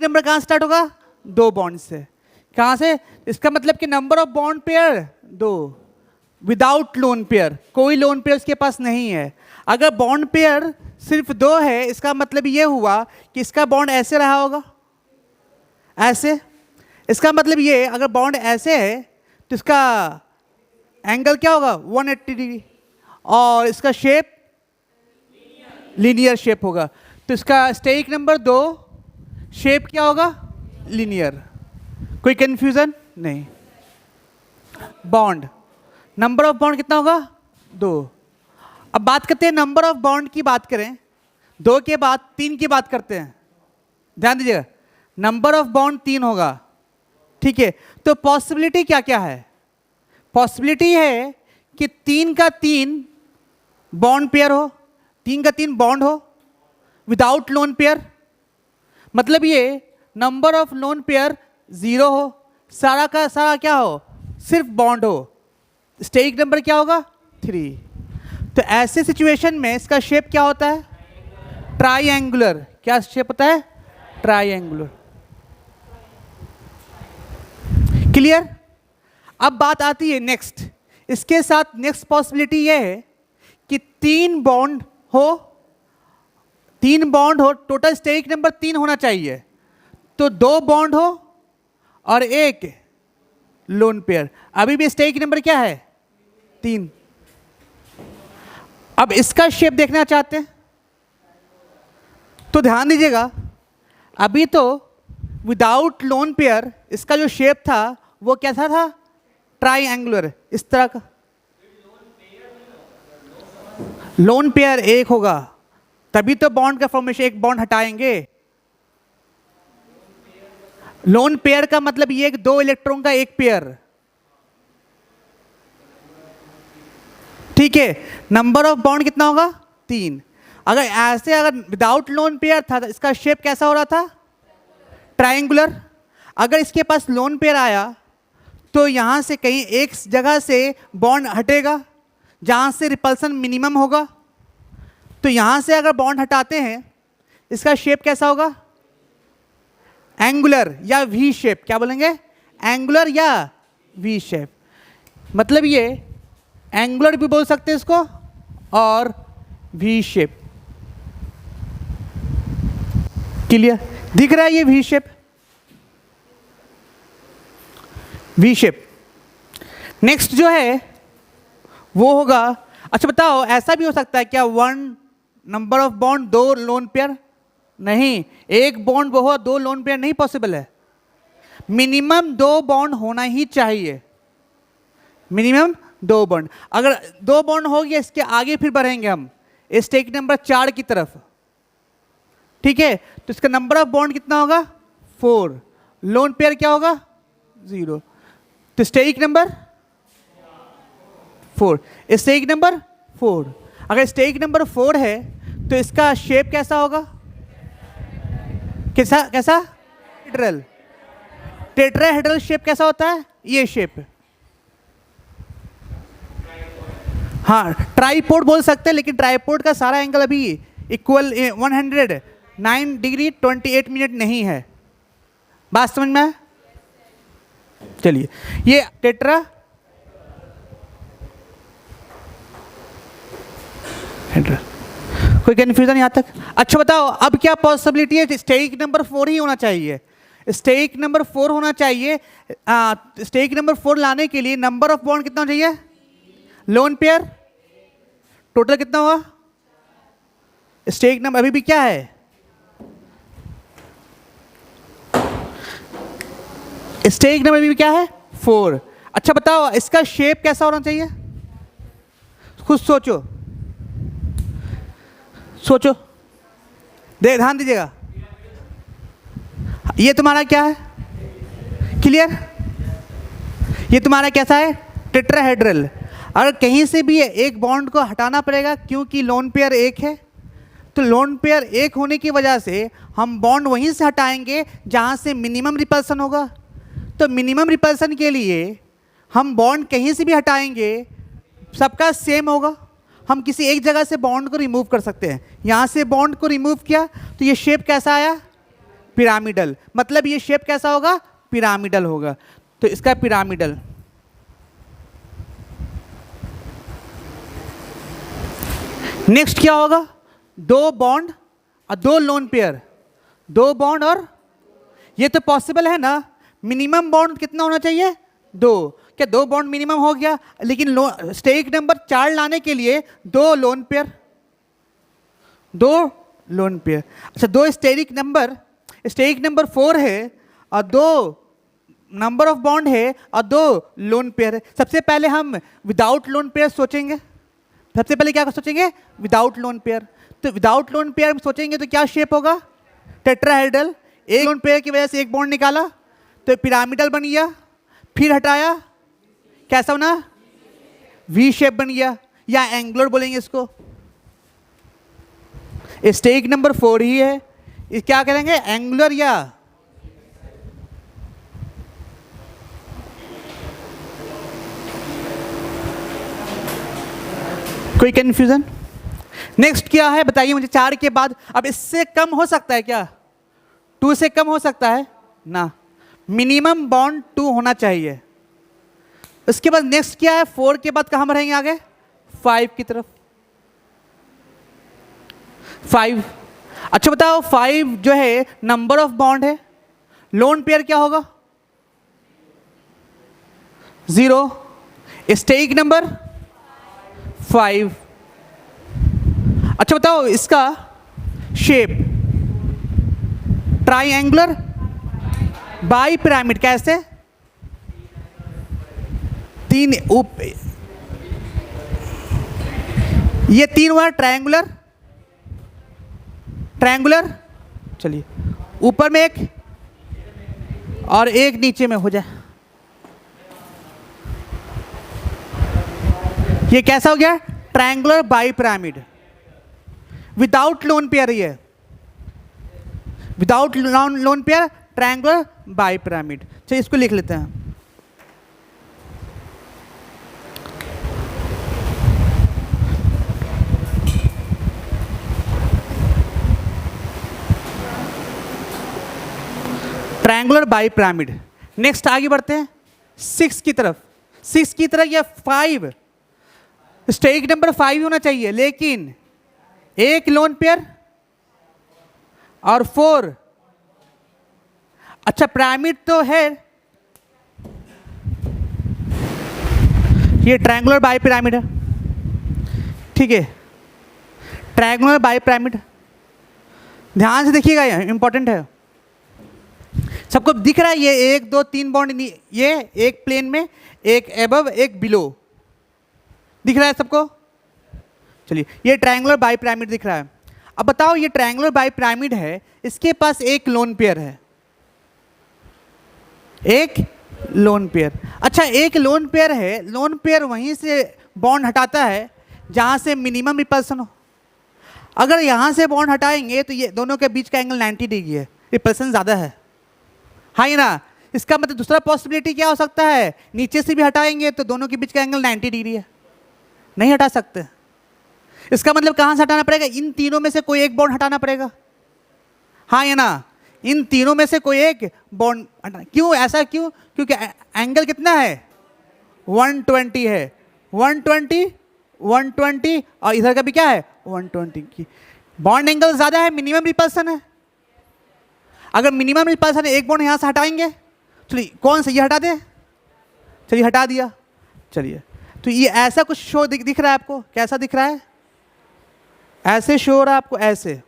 Number कहाँ start होगा? 2 bond से। कहाँ से? इसका मतलब कि number of bond pair 2, without lone pair, कोई लोन पेयर उसके पास नहीं है। अगर बॉन्ड पेयर सिर्फ 2 है, इसका मतलब ये हुआ कि इसका बॉन्ड ऐसे रहा होगा, ऐसे। इसका मतलब ये, अगर बॉन्ड ऐसे है तो इसका एंगल क्या होगा? 180 डिग्री, और इसका शेप लीनियर शेप होगा। तो इसका स्टेइक नंबर 2 शेप क्या होगा? लीनियर। कोई कंफ्यूजन नहीं। बॉन्ड, नंबर ऑफ बॉन्ड कितना होगा? 2। अब बात करते हैं नंबर ऑफ बॉन्ड की। बात करें 2 के बाद 3 की बात करते हैं। ध्यान दीजिएगा, नंबर ऑफ बॉन्ड 3 होगा, ठीक है। तो पॉसिबिलिटी क्या क्या है? पॉसिबिलिटी है कि 3 का 3 बॉन्ड पेयर हो, 3 का 3 बॉन्ड हो विदाउट लोन पेयर। मतलब ये नंबर ऑफ लोन पेयर 0 हो, सारा का सारा क्या हो? सिर्फ बॉन्ड हो। स्टेइक नंबर क्या होगा? 3। तो ऐसे सिचुएशन में इसका शेप क्या होता है? ट्राइएंगुलर। क्या शेप होता है? ट्राइएंगुलर। क्लियर? अब बात आती है नेक्स्ट। इसके साथ नेक्स्ट पॉसिबिलिटी ये है कि 3 बॉन्ड हो, 3 बॉन्ड हो, टोटल स्टेइक नंबर 3 होना चाहिए। तो 2 बॉन्ड हो और 1 लोन पेयर। अभी भी स्टेइक नंबर क्या है? 3। अब इसका शेप देखना चाहते हैं तो ध्यान दीजिएगा, अभी तो विदाउट लोन पेयर इसका जो शेप था वो कैसा था? ट्राइएंगुलर, इस तरह का। लोन पेयर 1 होगा तभी तो बॉन्ड का फॉर्मेशन, एक बॉन्ड हटाएंगे। लोन पेयर का मतलब ये कि 2 इलेक्ट्रॉन का एक पेयर, ठीक है। नंबर ऑफ बॉन्ड कितना होगा? 3। अगर ऐसे, अगर विदाउट लोन पेयर था तो इसका शेप कैसा हो रहा था? ट्रायंगुलर। अगर इसके पास लोन पेयर आया तो यहां से कहीं एक जगह से बॉन्ड हटेगा जहां से रिपल्सन मिनिमम होगा। तो यहां से अगर बॉन्ड हटाते हैं इसका शेप कैसा होगा? एंगुलर या वी शेप। क्या बोलेंगे? एंगुलर या वी शेप। मतलब ये एंगुलर भी बोल सकते हैं इसको और वी शेप। क्लियर? दिख रहा है ये V shape? V shape. Next जो है वो होगा, अच्छा बताओ, ऐसा भी हो सकता है क्या 1 number of bond 2 lone pair? नहीं, एक बॉन्ड बहुत 2 लोन पेयर नहीं पॉसिबल है। मिनिमम 2 बॉन्ड होना ही चाहिए, मिनिमम 2 बॉन्ड। अगर 2 बॉन्ड हो गया, इसके आगे फिर बढ़ेंगे हम स्टेक नंबर 4 की तरफ, ठीक है। तो इसका नंबर ऑफ बॉन्ड कितना होगा? 4। लोन पेयर क्या होगा? 0। तो स्टेक नंबर 4, स्टेक नंबर 4। अगर स्टेक नंबर 4 है तो इसका शेप कैसा होगा? कैसा कैसा? टेट्राहेड्रल। टेट्राहेड्रल शेप कैसा होता है? ये शेप। हाँ, ट्राइपोड बोल सकते हैं, लेकिन ट्राइपोड का सारा एंगल अभी इक्वल 109 डिग्री 28 मिनट नहीं है। बात समझ में आया? चलिए, ये टेट्रा हेड्रल। कोई कंफ्यूजन यहाँ तक? अच्छा बताओ, अब क्या पॉसिबिलिटी है? स्टेक नंबर 4 ही होना चाहिए। स्टेक नंबर 4 होना चाहिए। स्टेक नंबर 4 लाने के लिए नंबर ऑफ बॉन्ड कितना होना चाहिए? लोन पेयर टोटल कितना हुआ? स्टेक नंबर अभी भी क्या है? स्टेक नंबर अभी भी क्या है? 4। अच्छा बताओ, इसका शेप कैसा होना चाहिए? खुद सोचो, सोचो, ध्यान दीजिएगा। ये तुम्हारा क्या है? क्लियर? ये तुम्हारा कैसा है? टेट्राहेड्रल। अगर कहीं से भी एक बॉन्ड को हटाना पड़ेगा क्योंकि लोन पेयर 1 है, तो लोन पेयर 1 होने की वजह से हम बॉन्ड वहीं से हटाएंगे जहां से मिनिमम रिपल्सन होगा। तो मिनिमम रिपल्सन के लिए हम बॉन्ड कहीं से भी हटाएंगे, सबका सेम होगा। हम किसी एक जगह से बॉन्ड को रिमूव कर सकते हैं। यहाँ से बॉन्ड को रिमूव किया तो ये शेप कैसा आया? पिरामिडल, मतलब ये शेप कैसा होगा? पिरामिडल होगा। तो इसका पिरामिडल। नेक्स्ट क्या होगा? दो बॉन्ड और दो लोन पेयर, दो बॉन्ड और ये तो पॉसिबल है ना। मिनिमम बॉन्ड कितना होना चाहिए? दो। क्या दो बॉन्ड मिनिमम हो गया? लेकिन स्टेरिक नंबर 4 लाने के लिए दो लोन पेयर, दो लोन पेयर। अच्छा, दो स्टेरिक नंबर 4 है और दो नंबर ऑफ बॉन्ड है और दो लोन पेयर है। सबसे पहले हम विदाउट लोन पेयर सोचेंगे। सबसे पहले क्या सोचेंगे? Without lone pair. तो विदाउट लोन पेयर सोचेंगे तो क्या शेप होगा? टेट्राहेड्रल। एक लोन पेयर की वजह से एक बॉन्ड निकाला तो पिरामिडल बन गया, फिर हटाया कैसा बना? वी शेप बन गया, या एंगुलर बोलेंगे इसको। स्टेरिक नंबर 4 ही है, इस क्या करेंगे? एंगुलर या कोई कंफ्यूजन? नेक्स्ट क्या है बताइए मुझे? 4 के बाद अब इससे कम हो सकता है क्या? 2 से कम हो सकता है ना। मिनिमम बॉन्ड 2 होना चाहिए। उसके बाद नेक्स्ट क्या है? 4 के बाद कहां बढ़ेंगे आगे? 5 की तरफ। 5। अच्छा बताओ, 5 जो है नंबर ऑफ बॉन्ड है, लोन पेयर क्या होगा? 0। Steric number 5। अच्छा बताओ, इसका शेप ट्राइएंगुलर बाई पिरामिड। कैसे? 3 ये 3 हुआ ट्रायंगुलर, चलिए ऊपर में एक और एक नीचे में हो जाए। ये कैसा हो गया? Triangular bipyramid without lone pair. ये without lone pair triangular bipyramid. चलिए इसको लिख लेते हैं। Triangular by pyramid. नेक्स्ट आगे बढ़ते हैं 6 की तरफ। 6 की तरफ या 5, स्टेरिक नंबर 5 होना चाहिए, लेकिन एक लोन पेयर और 4। अच्छा पिरामिड तो है, ये ट्रायंगुलर बाई पिरामिड है, ठीक है। ट्रायंगुलर बाई पिरामिड ध्यान से देखिएगा, ये इंपॉर्टेंट है। सबको दिख रहा है ये 1 2 3 बॉन्ड, ये एक प्लेन में, एक एबव एक बिलो, दिख रहा है सबको? चलिए ये ट्रायंगुलर बाई पिरामिड दिख रहा है। अब बताओ, ये ट्रायंगुलर बाई पिरामिड है, इसके पास एक लोन पेयर है, एक लोन पेयर। अच्छा एक लोन पेयर है, लोन पेयर वहीं से बॉन्ड हटाता है जहां से मिनिमम रिपल्सन हो। अगर यहां से बॉन्ड हटाएंगे तो ये दोनों के बीच का एंगल 90 डिग्री है, रिपल्सन ज़्यादा है, हाँ ही ना। इसका मतलब दूसरा पॉसिबिलिटी क्या हो सकता है? नीचे से भी हटाएंगे तो दोनों के बीच का एंगल 90 डिग्री है, नहीं हटा सकते। इसका मतलब कहाँ से हटाना पड़ेगा? इन तीनों में से कोई एक बॉन्ड हटाना पड़ेगा, हाँ या ना। इन तीनों में से कोई एक बॉन्ड हटाना। क्यों ऐसा? क्यों? क्योंकि एंगल कितना है? 120 है, 120 120 और इधर का भी क्या है? 120 की बॉन्ड एंगल ज़्यादा है, मिनिमम रिपल्सन है। अगर मिनिमम रिपल्सन है, एक बॉन्ड यहाँ से हटाएंगे, चलिए कौन सा? ये हटा दे, चलिए हटा दिया। चलिए तो ये ऐसा कुछ शो दिख रहा है आपको? कैसा दिख रहा है? ऐसे शो हो रहा है आपको, ऐसे।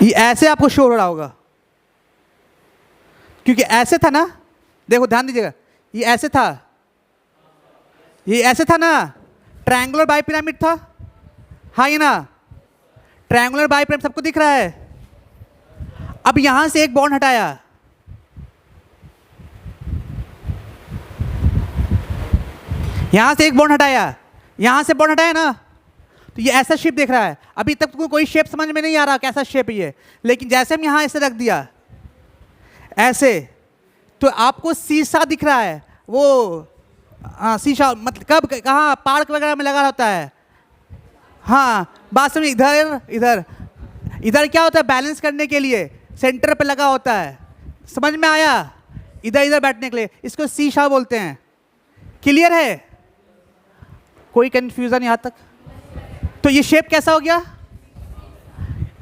ये ऐसे आपको शो हो रहा होगा, क्योंकि ऐसे था ना, देखो ध्यान दीजिएगा, ये ऐसे था, ये ऐसे था ना, ट्रायंगुलर बाई पिरामिड था, हाँ ये ना। ट्रायंगुलर बाई पिरामिड सबको दिख रहा है। अब यहां से एक बॉन्ड हटाया, यहां से एक बॉन्ड हटाया, यहां से बॉन्ड हटाया ना, तो ये ऐसा शेप देख रहा है। अभी तक तुमको कोई शेप समझ में नहीं आ रहा कैसा शेप ये, लेकिन जैसे हम यहां ऐसे रख दिया ऐसे, तो आपको सीसा दिख रहा है, वो हाँ सी शार्प मतलब कब कहाँ पार्क वगैरह में लगा होता है। हाँ बात समझ, इधर इधर इधर क्या होता है बैलेंस करने के लिए सेंटर पे लगा होता है, समझ में आया, इधर इधर बैठने के लिए, इसको सी शार्प बोलते हैं। क्लियर है, कोई कंफ्यूजन यहाँ तक? तो ये शेप कैसा हो गया,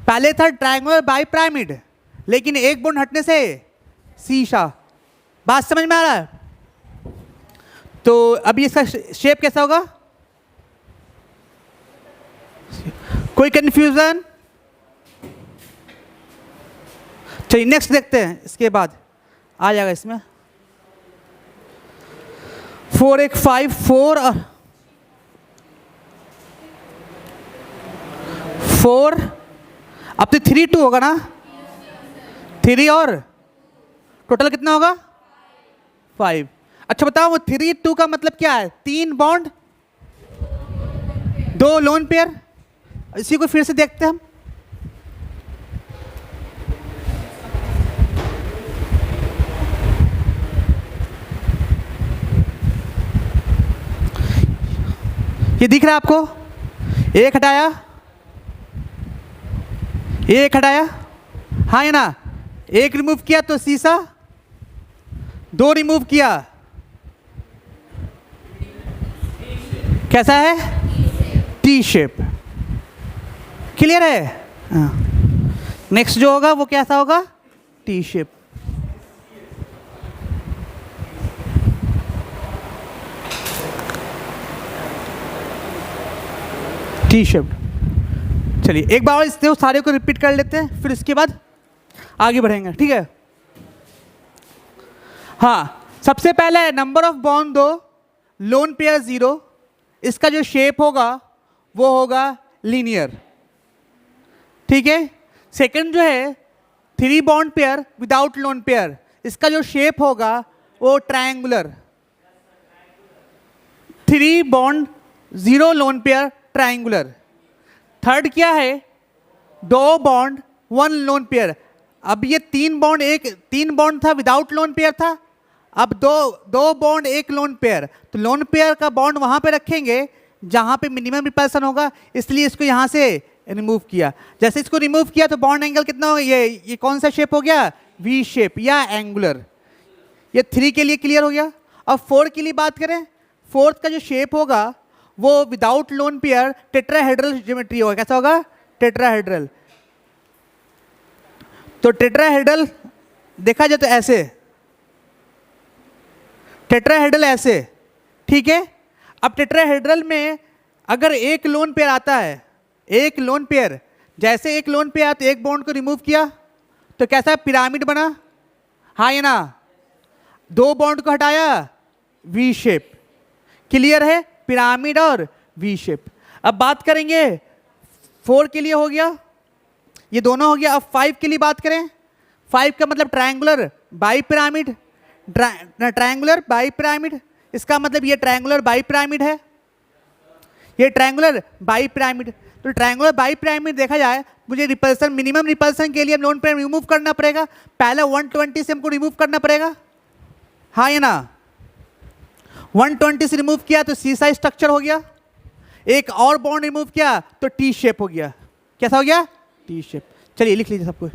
पहले था ट्रायंगुलर बाई पिरामिड लेकिन एक बॉन्ड हटने से सी शार्प, बात समझ में आ रहा है? तो अभी इसका शेप कैसा होगा, कोई कंफ्यूजन? चलिए नेक्स्ट देखते हैं, इसके बाद आ जाएगा इसमें 4 1 5 4 और 4, अब तो 3 2 होगा ना, 3 और टोटल कितना होगा 5। अच्छा बताओ वो 3 2 का मतलब क्या है, 3 बॉन्ड 2 लोन पेयर। इसी को फिर से देखते हैं हम, ये दिख रहा है आपको, एक हटाया, एक हटाया, हाँ है ना, एक रिमूव किया तो सीसा, 2 रिमूव किया, कैसा है टी शेप। क्लियर है? हाँ, नेक्स्ट जो होगा वो कैसा होगा, टी शेप। T shape. चलिए एक बार इससे सारे को रिपीट कर लेते हैं, फिर इसके बाद आगे बढ़ेंगे, ठीक है? हाँ, सबसे पहले number of bond 2, lone pair 0, इसका जो शेप होगा वो होगा लीनियर, ठीक है? सेकंड जो है 3 bond pair without lone pair, इसका जो शेप होगा वो triangular, 3 bond 0 loan pair triangular. Third क्या है, 2 बॉन्ड 1 लोन पेयर। अब ये 3 बॉन्ड था विदाउट लोन पेयर था, अब दो बॉन्ड 1 लोन पेयर, तो लोन पेयर का बॉन्ड वहां पे रखेंगे जहां पे मिनिमम रिपल्सन होगा, इसलिए इसको यहां से रिमूव किया। जैसे इसको रिमूव किया तो बॉन्ड एंगल कितना होगा, ये कौन सा शेप हो गया, वी शेप या एंगुलर। ये 3 के लिए क्लियर हो गया। अब 4 के लिए बात करें, फोर्थ का जो शेप होगा वो without lone pair tetrahedral geometry होगा। कैसा होगा, टेट्राहेड्रल। तो टेट्राहेड्रल देखा जाए तो ऐसे, टेट्राहेड्रल ऐसे, ठीक है? अब टेट्राहेड्रल में अगर एक लोन पेयर आता है, एक लोन पेयर, जैसे एक लोन पेयर आया तो एक बॉन्ड को रिमूव किया तो कैसा पिरामिड बना, हाँ या ना? 2 बॉन्ड को हटाया, वी शेप। क्लियर है, पिरामिड और वी शेप। अब बात करेंगे 4 के लिए हो गया, ये दोनों हो गया। अब 5 के लिए बात करें, 5 का मतलब triangular by pyramid, triangular by pyramid, इसका मतलब ये ट्रायंगुलर बाई पिरामिड है, ये ट्रायंगुलर बाई पिरामिड। तो ट्रायंगुलर बाई पिरामिड देखा जाए, मुझे रिपल्सन, मिनिमम रिपल्सन के लिए लोन पेयर रिमूव करना पड़ेगा, पहले 120 से हमको रिमूव करना पड़ेगा, हाँ या ना? 120 से रिमूव किया तो सी साइज स्ट्रक्चर हो गया, एक और बॉन्ड रिमूव किया तो टी शेप हो गया। कैसा हो गया, टी शेप। चलिए लिख लीजिए सबको।